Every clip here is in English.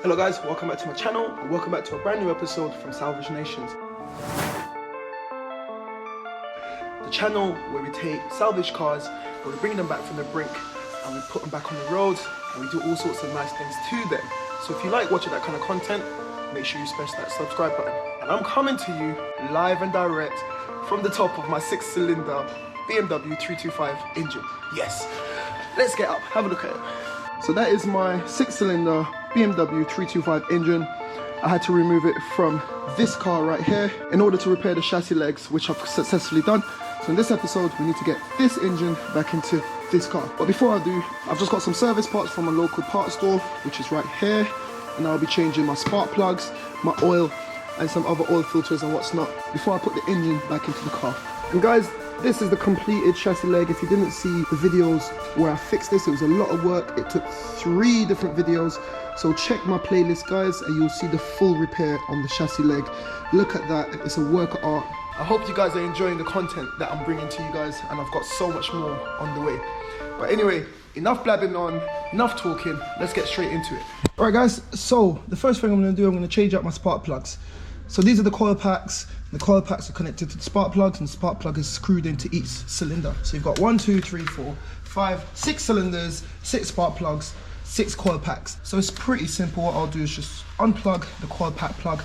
Hello guys, welcome back to my channel and welcome back to a brand new episode from Salvage Nations. The channel where we take salvage cars, where we bring them back from the brink and we put them back on the roads and we do all sorts of nice things to them. So if you like watching that kind of content, make sure you smash that subscribe button. And I'm coming to you live and direct from the top of my 6-cylinder BMW 325 engine. Yes, let's get up, have a look at it. So that is my 6-cylinder BMW 325 engine. I had to remove it from this car right here in order to repair the chassis legs, which I've successfully done. So in this episode, we need to get this engine back into this car. But before I do, I've just got some service parts from a local parts store, which is right here. And I'll be changing my spark plugs, my oil, and some other oil filters and what's not before I put the engine back into the car. And guys, this is the completed chassis leg. If you didn't see the videos where I fixed this, it was a lot of work. It took 3 different videos. So check my playlist, guys, and you'll see the full repair on the chassis leg. Look at that, it's a work of art. I hope you guys are enjoying the content that I'm bringing to you guys, and I've got so much more on the way. But anyway, enough blabbing on, enough talking, let's get straight into it. All right guys, so the first thing I'm gonna do, I'm gonna change out my spark plugs. So these are the coil packs. The coil packs are connected to the spark plugs, and the spark plug is screwed into each cylinder. So you've got 1, 2, 3, 4, 5, 6 cylinders, 6 spark plugs, 6 coil packs. So it's pretty simple. What I'll do is just unplug the coil pack plug,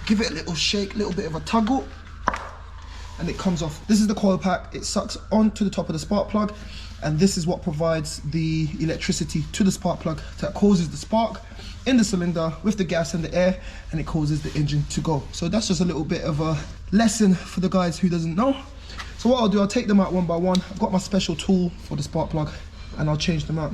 give it a little shake, little bit of a tuggle, and it comes off. This is the coil pack. It sucks onto the top of the spark plug, and this is what provides the electricity to the spark plug that causes the spark in the cylinder with the gas and the air, and it causes the engine to go. So that's just a little bit of a lesson for the guys who doesn't know. So what I'll do, I'll take them out one by one. I've got my special tool for the spark plug, and I'll change them out.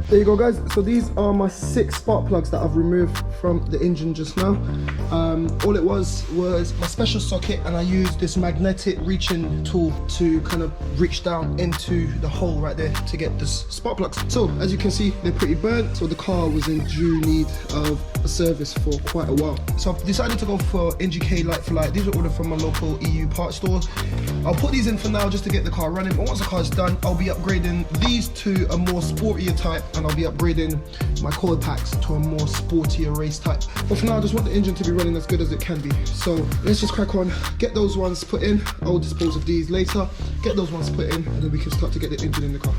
There you go guys, so these are my 6 spark plugs that I've removed from the engine just now. All it was my special socket, and I used this magnetic reaching tool to kind of reach down into the hole right there to get this spark plugs. So as you can see, they're pretty burnt, so the car was in due need of a service for quite a while. So I've decided to go for NGK Light for Light. These are ordered from my local EU parts store. I'll put these in for now just to get the car running, but once the car's done, I'll be upgrading these to a more sportier type, and I'll be upgrading my coil packs to a more sportier race type. But for now, I just want the engine to be running as good as it can be. So let's just crack on, get those ones put in. I'll dispose of these later, get those ones put in, and then we can start to get the engine in the car.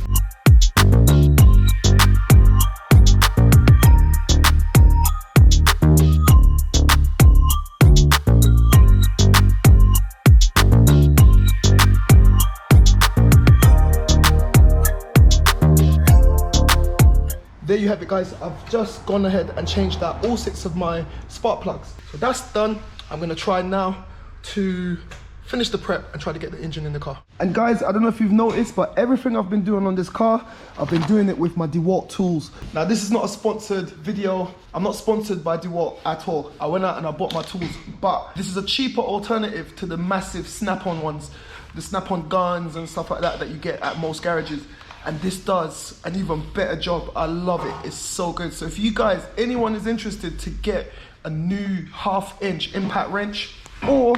There you have it guys, I've just gone ahead and changed out all 6 of my spark plugs. So that's done. I'm gonna try now to finish the prep and try to get the engine in the car. And guys, I don't know if you've noticed, but everything I've been doing on this car, I've been doing it with my DeWalt tools. Now this is not a sponsored video. I'm not sponsored by DeWalt at all. I went out and I bought my tools, but this is a cheaper alternative to the massive snap-on ones, the snap-on guns and stuff like that that you get at most garages. And this does an even better job. I love it, it's so good. So if you guys, anyone is interested to get a new 1/2-inch impact wrench, or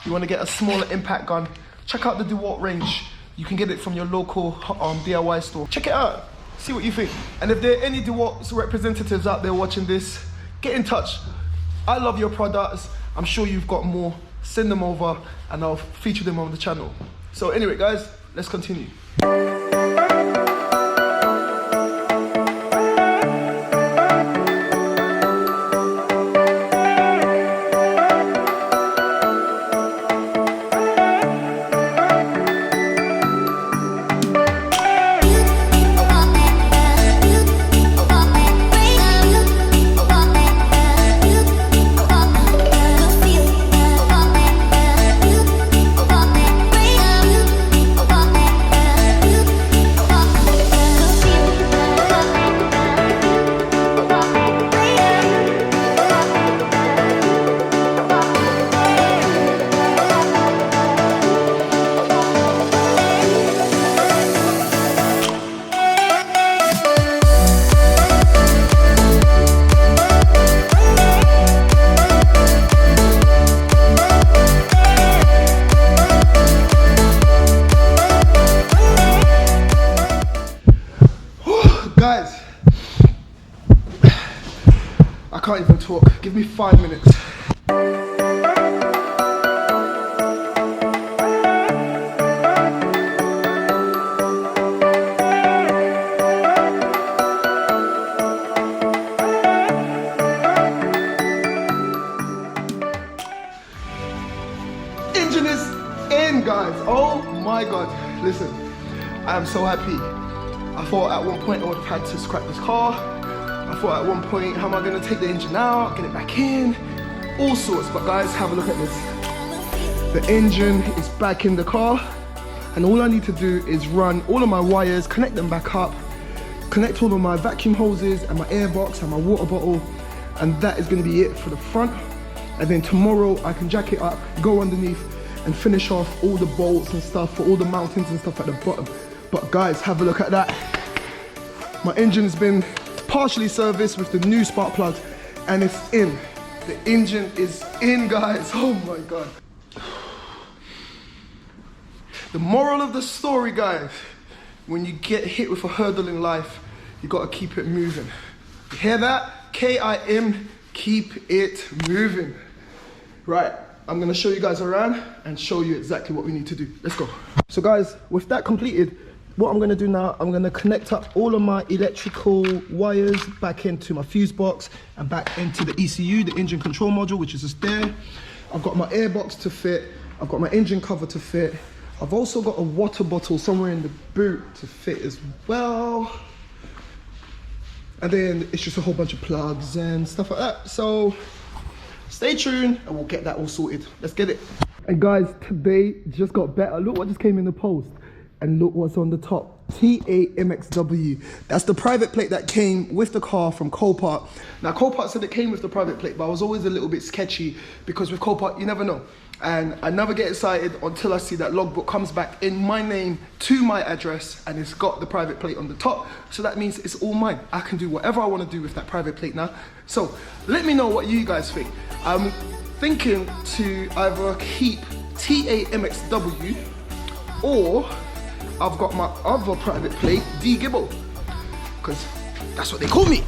you want to get a smaller impact gun, check out the DeWalt range. You can get it from your local DIY store. Check it out, see what you think. And if there are any DeWalt representatives out there watching this, get in touch. I love your products, I'm sure you've got more. Send them over and I'll feature them on the channel. So anyway guys, let's continue. can't even talk. Give me 5 minutes. Engine is in, guys. Oh my God. Listen, I am so happy. I thought at one point I would have had to scrap this car. I thought at one point, how am I gonna take the engine out, get it back in, all sorts. But guys, have a look at this. The engine is back in the car, and all I need to do is run all of my wires, connect them back up, connect all of my vacuum hoses and my air box and my water bottle, and that is gonna be it for the front. And then tomorrow I can jack it up, go underneath, and finish off all the bolts and stuff for all the mountings and stuff at the bottom. But guys, have a look at that. My engine has been partially serviced with the new spark plugs, and it's in. The engine is in, guys. Oh my God. The moral of the story, guys, when you get hit with a hurdle in life, you gotta keep it moving. You hear that? K-I-M, keep it moving. Right, I'm gonna show you guys around and show you exactly what we need to do. Let's go. So guys, with that completed, what I'm gonna do now, I'm gonna connect up all of my electrical wires back into my fuse box and back into the ECU, the engine control module, which is just there. I've got my air box to fit. I've got my engine cover to fit. I've also got a water bottle somewhere in the boot to fit as well. And then it's just a whole bunch of plugs and stuff like that. So stay tuned and we'll get that all sorted. Let's get it. And guys, today just got better. Look what just came in the post. And look what's on the top. TAMXW. That's the private plate that came with the car from Copart. Now Copart said it came with the private plate, but I was always a little bit sketchy because with Copart, you never know. And I never get excited until I see that logbook comes back in my name to my address and it's got the private plate on the top. So that means it's all mine. I can do whatever I want to do with that private plate now. So let me know what you guys think. I'm thinking to either keep TAMXW or I've got my other private plate, D Gibble, because that's what they call me.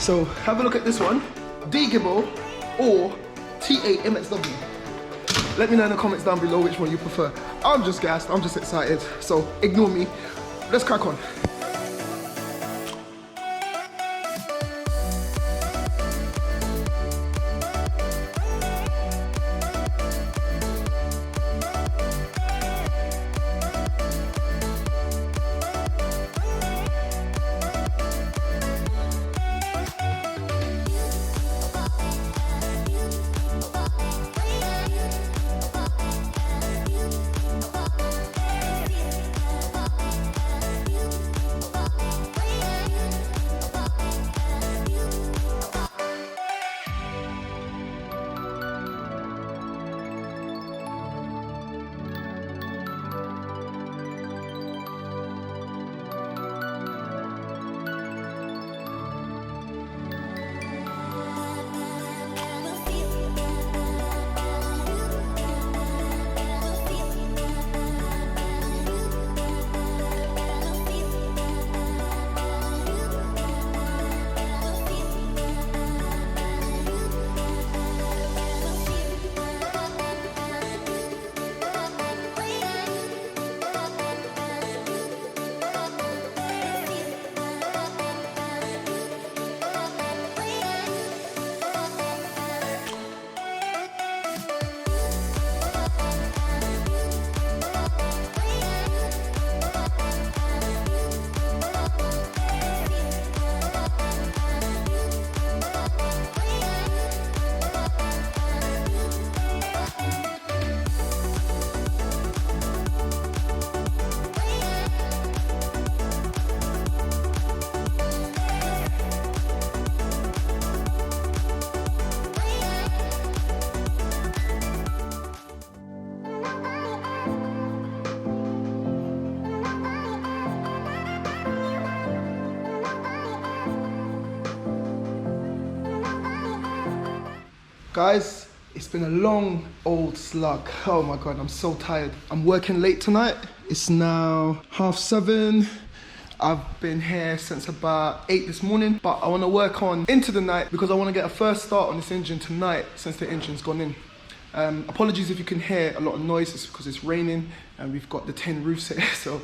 So have a look at this one, D Gibble or TAMXW. Let me know in the comments down below which one you prefer. I'm just gassed, I'm just excited, so ignore me. Let's crack on. Guys, it's been a long old slug. Oh my God, I'm so tired. I'm working late tonight. It's now 7:30. I've been here since about 8 this morning, but I want to work on into the night because I want to get a first start on this engine tonight since the engine's gone in. Apologies if you can hear a lot of noise, it's because it's raining and we've got the tin roofs here, so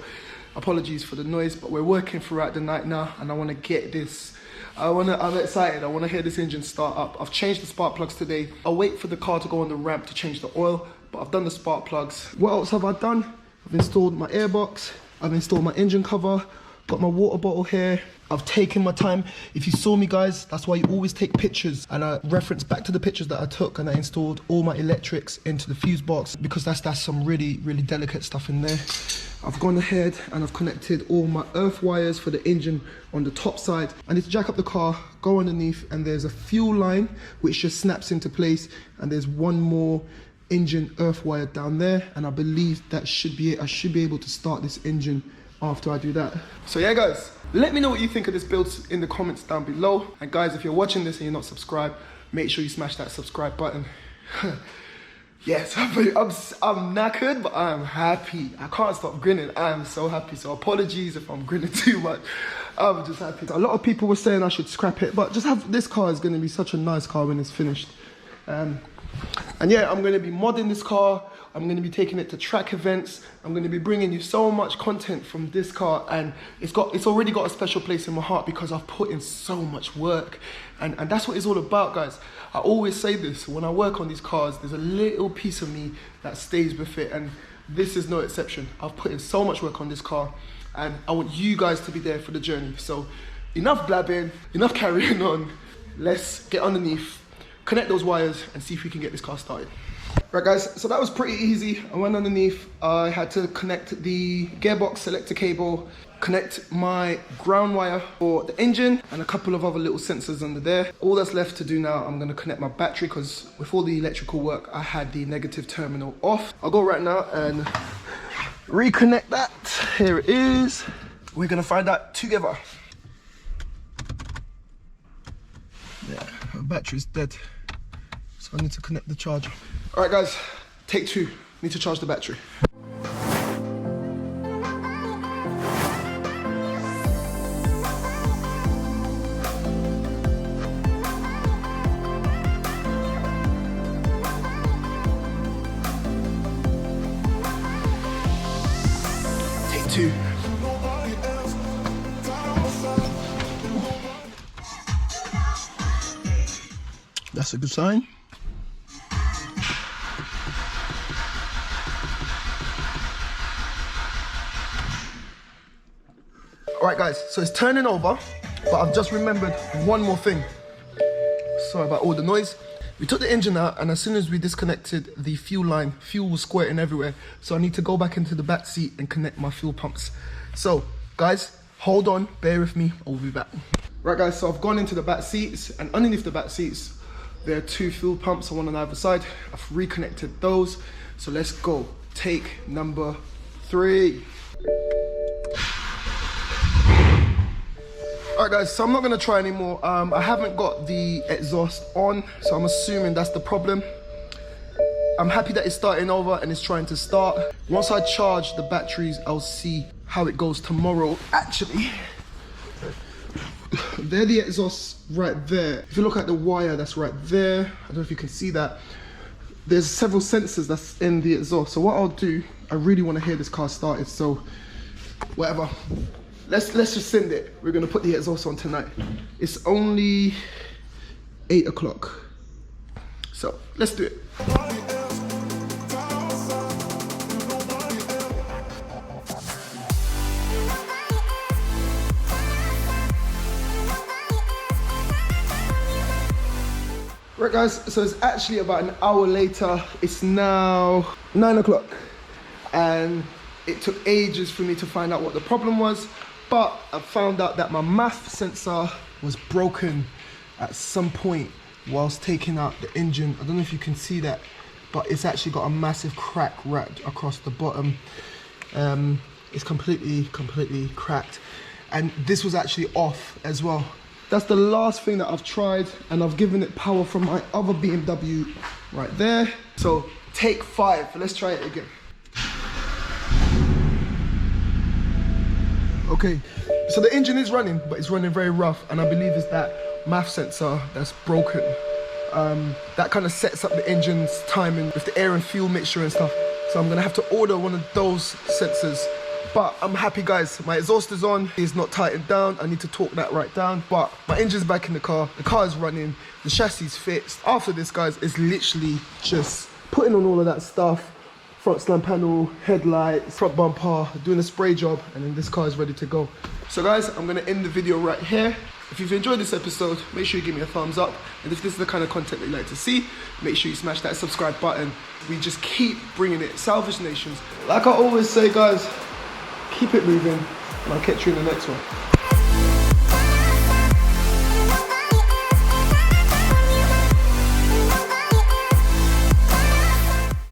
apologies for the noise, but we're working throughout the night now and I want to get this. I'm excited, I want to hear this engine start up. I've changed the spark plugs today. I'll wait for the car to go on the ramp to change the oil, but I've done the spark plugs. What else have I done? I've installed my airbox, I've installed my engine cover, got my water bottle here. I've taken my time. If you saw me, guys, that's why you always take pictures, and I reference back to the pictures that I took, and I installed all my electrics into the fuse box because that's some really delicate stuff in there. I've gone ahead and I've connected all my earth wires for the engine on the top side. I need to jack up the car, go underneath, and there's a fuel line which just snaps into place, and there's one more engine earth wire down there, and I believe that should be it. I should be able to start this engine after I do that. So yeah, guys, let me know what you think of this build in the comments down below. And guys, if you're watching this and you're not subscribed, make sure you smash that subscribe button. Yes, I'm knackered, but I'm happy. I can't stop grinning. I'm so happy. So apologies if I'm grinning too much. I'm just happy. A lot of people were saying I should scrap it, but just have this car is going to be such a nice car when it's finished. And yeah, I'm going to be modding this car. I'm going to be taking it to track events. I'm going to be bringing you so much content from this car, and it's already got a special place in my heart because I've put in so much work, and that's what it's all about, guys. I always say this, when I work on these cars, there's a little piece of me that stays with it, and this is no exception. I've put in so much work on this car, and I want you guys to be there for the journey. So enough blabbing, enough carrying on. Let's get underneath, connect those wires, and see if we can get this car started. Right, guys, so that was pretty easy. I went underneath, I had to connect the gearbox selector cable, connect my ground wire for the engine, and a couple of other little sensors under there. All that's left to do now, I'm gonna connect my battery, because with all the electrical work, I had the negative terminal off. I'll go right now and reconnect that. Here it is. We're gonna find out together. Yeah, my battery's dead, so I need to connect the charger. All right, guys, take 2. Need to charge the battery. Take 2. That's a good sign. All right, guys, so it's turning over, but I've just remembered one more thing. Sorry about all the noise. We took the engine out, and as soon as we disconnected the fuel line, fuel was squirting everywhere. So I need to go back into the back seat and connect my fuel pumps. So, guys, hold on, bear with me, I'll be back. Right, guys, so I've gone into the back seats, and underneath the back seats, there are 2 fuel pumps, one on either side. I've reconnected those, so let's go. Take number 3. All right, guys, so I'm not gonna try anymore. I haven't got the exhaust on, so I'm assuming that's the problem. I'm happy that it's starting over and it's trying to start. Once I charge the batteries, I'll see how it goes tomorrow. Actually, they're the exhausts right there. If you look at the wire that's right there, I don't know if you can see that. There's several sensors that's in the exhaust. So what I'll do, I really want to hear this car started, so whatever. Let's just send it. We're gonna put the exhaust on tonight. It's only 8 o'clock. So let's do it. Right, guys, so it's actually about an hour later. It's now 9 o'clock. And it took ages for me to find out what the problem was. But I found out that my MAF sensor was broken at some point whilst taking out the engine. I don't know if you can see that, but it's actually got a massive crack right across the bottom. It's completely cracked. And this was actually off as well. That's the last thing that I've tried, and I've given it power from my other BMW right there. So take 5, let's try it again. Okay, so the engine is running, but it's running very rough, and I believe it's that MAF sensor that's broken. That kind of sets up the engine's timing with the air and fuel mixture and stuff. So I'm gonna have to order one of those sensors. But I'm happy, guys. My exhaust is on, it's not tightened down. I need to torque that right down. But my engine's back in the car is running, the chassis is fixed. After this, guys, it's literally just putting on all of that stuff. Front slam panel, headlights, front bumper, doing a spray job, and then this car is ready to go. So guys, I'm gonna end the video right here. If you've enjoyed this episode, make sure you give me a thumbs up. And if this is the kind of content that you like to see, make sure you smash that subscribe button. We just keep bringing it, Salvage Nations. Like I always say, guys, keep it moving, and I'll catch you in the next one.